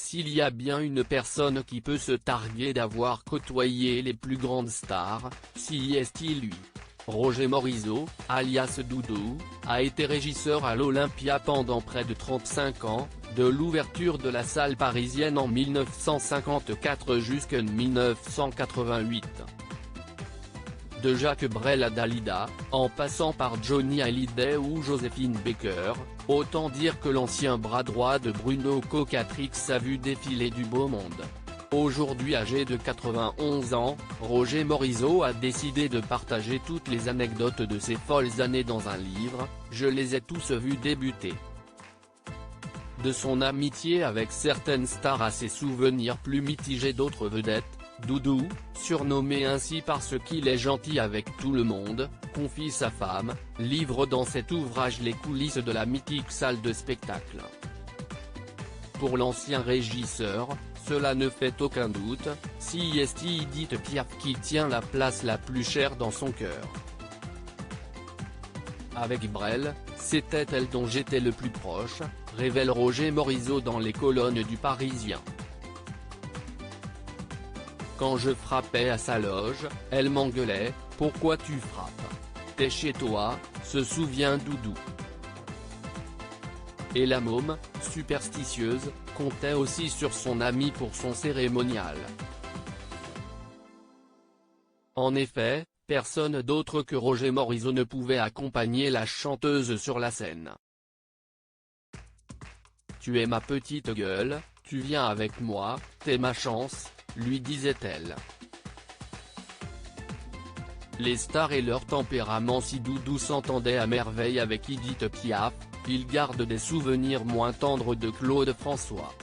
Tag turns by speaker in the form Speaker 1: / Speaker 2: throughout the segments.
Speaker 1: S'il y a bien une personne qui peut se targuer d'avoir côtoyé les plus grandes stars, si est-il lui. Roger Morizot, alias Doudou, a été régisseur à l'Olympia pendant près de 35 ans, de l'ouverture de la salle parisienne en 1954 jusqu'en 1988. De Jacques Brel à Dalida, en passant par Johnny Hallyday ou Joséphine Baker, autant dire que l'ancien bras droit de Bruno Coquatrix a vu défiler du beau monde. Aujourd'hui âgé de 91 ans, Roger Morizot a décidé de partager toutes les anecdotes de ses folles années dans un livre, Je les ai tous vus débuter. De son amitié avec certaines stars à ses souvenirs plus mitigés d'autres vedettes, Doudou, surnommé ainsi parce qu'il est gentil avec tout le monde, confie sa femme, livre dans cet ouvrage les coulisses de la mythique salle de spectacle. Pour l'ancien régisseur, cela ne fait aucun doute, si est Edith Piaf qui tient la place la plus chère dans son cœur. Avec Brel, c'était elle dont j'étais le plus proche, révèle Roger Morizot dans les colonnes du Parisien. Quand je frappais à sa loge, elle m'engueulait, « Pourquoi tu frappes? T'es chez toi », se souvient Doudou. Et la môme, superstitieuse, comptait aussi sur son ami pour son cérémonial. En effet, personne d'autre que Roger Morizot ne pouvait accompagner la chanteuse sur la scène. « Tu es ma petite gueule, tu viens avec moi, t'es ma chance », lui disait-elle. Les stars et leur tempérament. Si Doudou s'entendait à merveille avec Edith Piaf, il garde des souvenirs moins tendres de Claude François.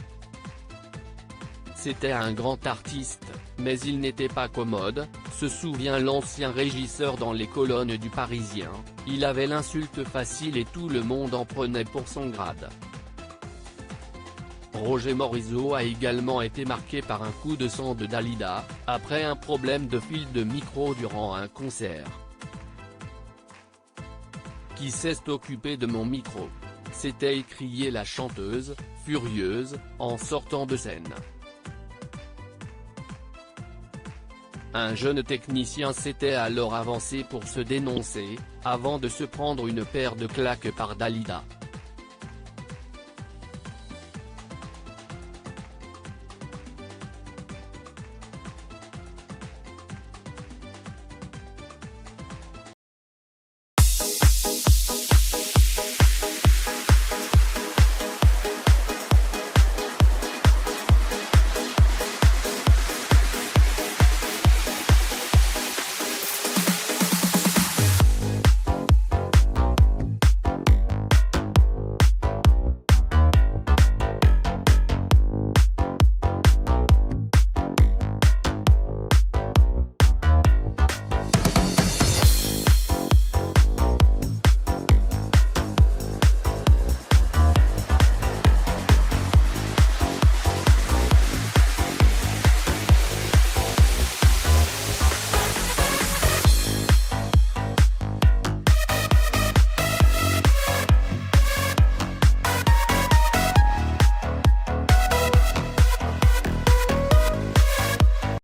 Speaker 1: C'était un grand artiste, mais il n'était pas commode, se souvient l'ancien régisseur dans les colonnes du Parisien, il avait l'insulte facile et tout le monde en prenait pour son grade. Roger Morizot a également été marqué par un coup de sang de Dalida, après un problème de fil de micro durant un concert. « Qui s'est occupé de mon micro ?» s'était écriée la chanteuse, furieuse, en sortant de scène. Un jeune technicien s'était alors avancé pour se dénoncer, avant de se prendre une paire de claques par Dalida.